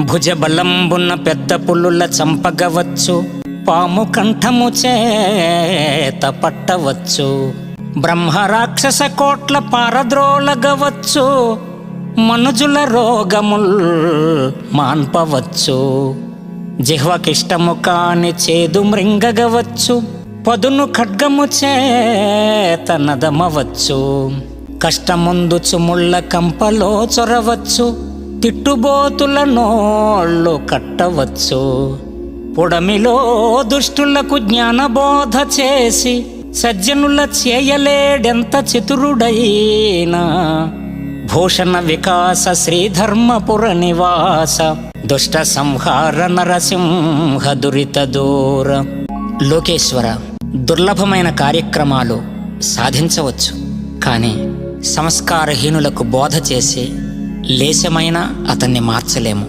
భుజబలంబున్న పెద్ద పులుల చంపగవచ్చు, పాము కంఠము చేత పట్టవచ్చు, బ్రహ్మరాక్షస కోట్ల పారద్రోలగవచ్చు, మనుజుల రోగముల్ మాన్పవచ్చు, జిహ్వకిష్టము కాని చేదు మృంగగవచ్చు, పదును ఖడ్గము చేత నదమవచ్చు, కష్టముందుచు ముళ్ళ కంపలో చొరవచ్చు, తిట్టుబోతుల నోళ్ళు కట్టవచ్చు, పుడమిలో దుష్టులకు జ్ఞానబోధ చేసి సజ్జనుల చేయలేడెంత చతురుడైనా, భూషణ వికాస శ్రీధర్మపుర నివాస దుష్ట సంహార నరసింహ దురిత దూర. లోకేశ్వర, దుర్లభమైన కార్యక్రమాలు సాధించవచ్చు, కానీ సంస్కారహీనులకు బోధ చేసి లేశమైనా అతన్ని మార్చలేము.